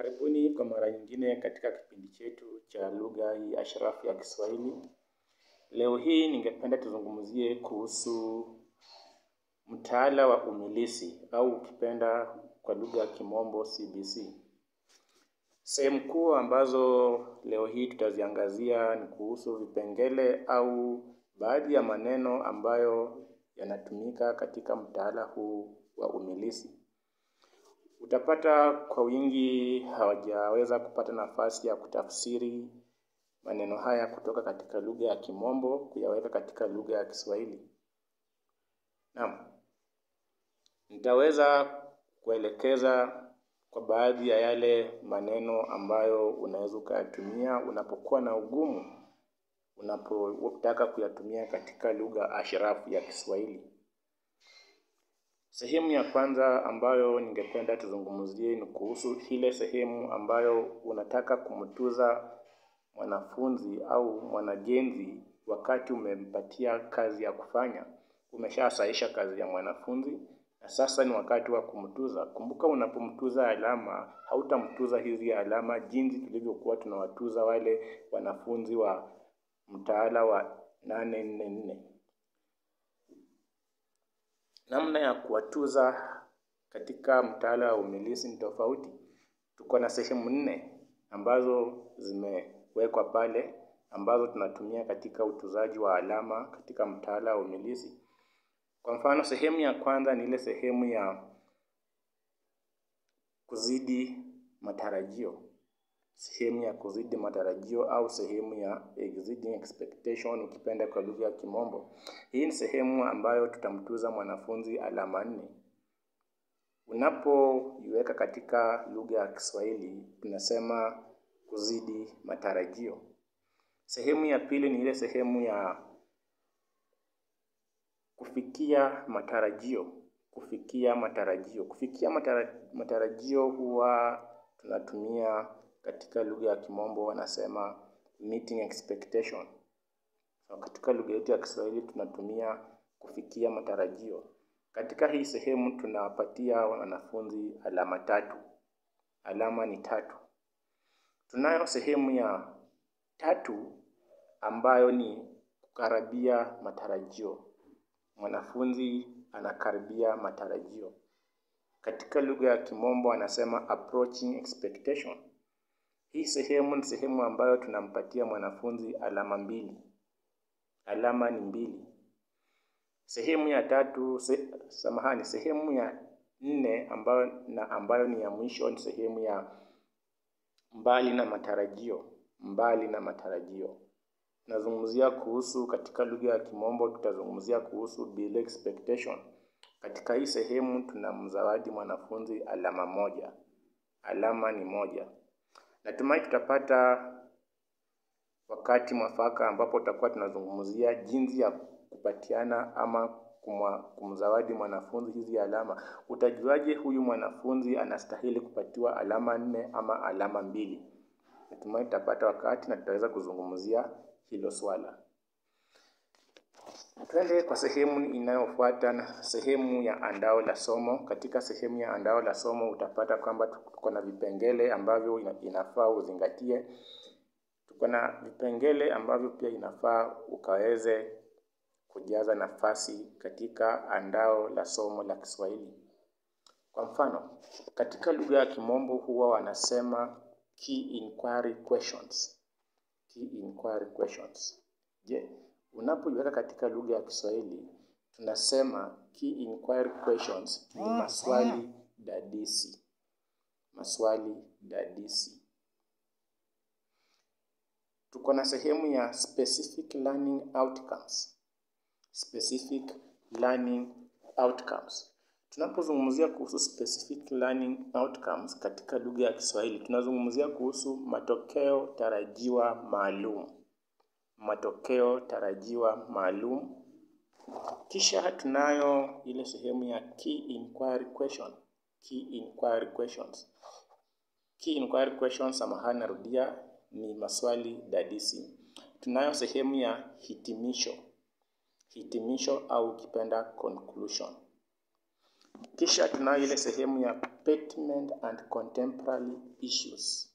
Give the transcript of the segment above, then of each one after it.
Karibuni kwa mara nyingine katika kipindi chetu cha lugha hii ashrafu ya Kiswahili. Leo hii ningependa tuzungumzie kuhusu mtaala wa umilisi au ukipenda kwa lugha ya Kimombo CBC. Sehemu kuu ambazo leo hii tutaziangazia ni kuhusu vipengele au baadhi ya maneno ambayo yanatumika katika mtaala huu wa umilisi. Utapata kwa wingi hawajaweza kupata nafasi ya kutafsiri maneno haya kutoka katika lugha ya Kimombo kuyaweka katika lugha ya Kiswahili. Naam, nitaweza kuelekeza kwa baadhi ya yale maneno ambayo unaweza kuyatumia unapokuwa na ugumu unapotaka kuyatumia katika lugha ashrafu ya Kiswahili. Sehemu ya kwanza ambayo ningependa tuzungumzie ni kuhusu ile sehemu ambayo unataka kumtuza mwanafunzi au mwanagenzi wakati umempatia kazi ya kufanya. Umeshasahisha kazi ya mwanafunzi na sasa ni wakati wa kumtuza. Kumbuka unapomtuza alama, hautamtuza hizi alama jinsi tulivyokuwa tunawatuza wale wanafunzi wa mtaala wa 844. Namna ya kuwatuza katika mtaala wa umilisi ni tofauti. Tuko na sehemu 4 ambazo zimewekwa pale ambazo tunatumia katika utuzaji wa alama katika mtaala wa umilisi. Kwa mfano sehemu ya kwanza ni ile sehemu ya kuzidi matarajio. Sehemu ya kuzidi matarajio au sehemu ya exceeding expectation ukipenda kwa lugha ya Kimombo. Hii ni sehemu ambayo tutamtuza mwanafunzi alama 4. Unapoiweka katika lugha ya Kiswahili tunasema kuzidi matarajio. Sehemu ya pili ni ile sehemu ya kufikia matarajio. Kufikia matarajio huwa tunatumia katika lugha ya Kimombo wanasema meeting expectation. Katika lugha yetu ya Kiswahili tunatumia kufikia matarajio. Katika hii sehemu tunawapatia wanafunzi alama 3. Alama ni 3. Tunayo sehemu ya 3 ambayo ni kukaribia matarajio. Mwanafunzi anakaribia matarajio. Katika lugha ya Kimombo wanasema approaching expectation. Hii sehemu ni sehemu ambayo tunampatia mwanafunzi alama 2. Alama ni 2. Sehemu ya 3, sehemu ya 4 ambayo ni ya mwisho ni sehemu ya mbali na matarajio. Mbali na matarajio. Tunazungumzia kuhusu katika lugha ya Kimombo tutazungumzia kuhusu below expectation. Katika hii sehemu tunamzawadi mwanafunzi alama 1. Alama ni 1. Natumai tutapata wakati mwafaka ambapo tutakuwa tunazungumzia jinsi ya kupatiana ama kumzawadi mwanafunzi hizi alama. Utajuaje huyu mwanafunzi anastahili kupatiwa alama 4 ama alama 2? Natumai tutapata wakati na tutaweza kuzungumzia hilo swala. Twende kwa sehemu inayofuata na sehemu ya andao la somo. Katika sehemu ya andao la somo utapata kwamba tuko na vipengele ambavyo inafaa uzingatie. Tuko na vipengele ambavyo pia inafaa ukaweze kujaza nafasi katika andao la somo la Kiswahili. Kwa mfano, katika lugha ya Kimombo huwa wanasema key inquiry questions. Key inquiry questions. Je, unapoiweka katika lugha ya Kiswahili tunasema key inquiry questions ni maswali dadisi. Maswali dadisi. Tuko na sehemu ya specific learning outcomes. Specific learning outcomes. Tunapozungumzia kuhusu specific learning outcomes katika lugha ya Kiswahili tunazungumzia kuhusu matokeo tarajiwa maalum. Matokeo tarajiwa maalum. Kisha tunayo ile sehemu ya key inquiry question. Key inquiry questions. Key inquiry questions narudia ni maswali dadisi. Tunayo sehemu ya hitimisho. Hitimisho au ukipenda conclusion. Kisha tunayo ile sehemu ya pertinent and contemporary issues.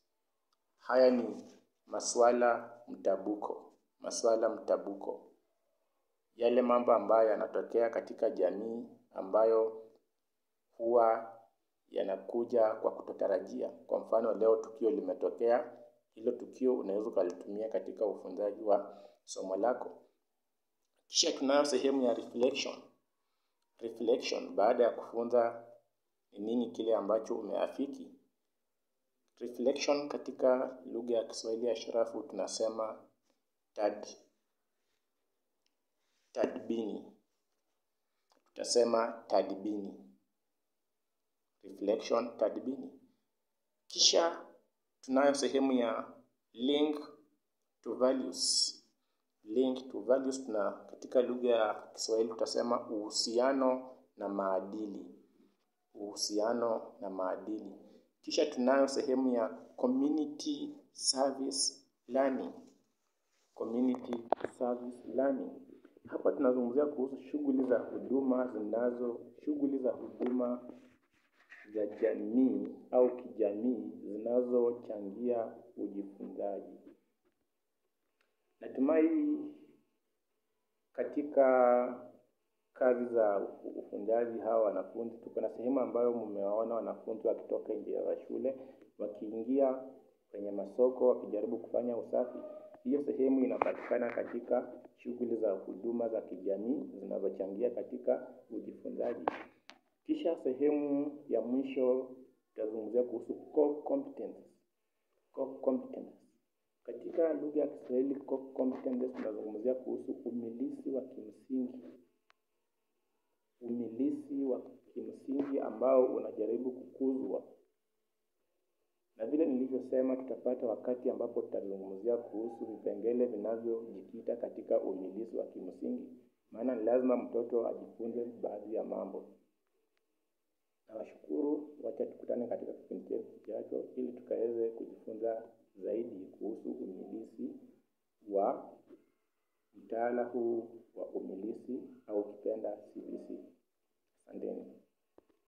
Haya ni maswala mtabuko, yale mambo ambayo yanatokea katika jamii ambayo huwa yanakuja kwa kutotarajia. Kwa mfano leo tukio limetokea, hilo tukio unaweza ukalitumia katika ufunzaji wa somo lako. Kisha tunayo sehemu ya reflection baada ya kufunza ni nini kile ambacho umeafiki. Reflection katika lugha ya Kiswahili ya sharafu tunasema tadbini. Tutasema tadbini. Reflection, tadbini. Kisha tunayo sehemu ya link to values. Link to values na katika lugha ya Kiswahili tutasema uhusiano na maadili. Kisha tunayo sehemu ya community service learning. Hapa tunazungumzia kuhusu shughuli za huduma za jamii au kijamii zinazochangia ujifunzaji. Natumai katika kazi za ufunzaji hawa wanafunzi, tuko na sehemu ambayo mmewaona wanafunzi wakitoka nje ya shule, wakiingia kwenye masoko, wakijaribu kufanya usafi. Hiyo sehemu inapatikana katika shughuli za huduma za kijamii zinazochangia katika ujifunzaji. Kisha sehemu ya mwisho tutazungumzia kuhusu core competence. Katika lugha ya Kiswahili core competence tunazungumzia kuhusu umilisi wa kimsingi ambao unajaribu kukuzwa. Na vile nilivyosema tutapata wakati ambapo tutazungumzia kuhusu vipengele vinavyojikita katika umilisi wa kimsingi. Maana ni lazima mtoto ajifunze baadhi ya mambo. Nawashukuru, wacha tukutane katika kipindi kijacho ili tukaweze kujifunza zaidi kuhusu umilisi wa mtaala huu wa umilisi au kipenda CBC. Asanteni.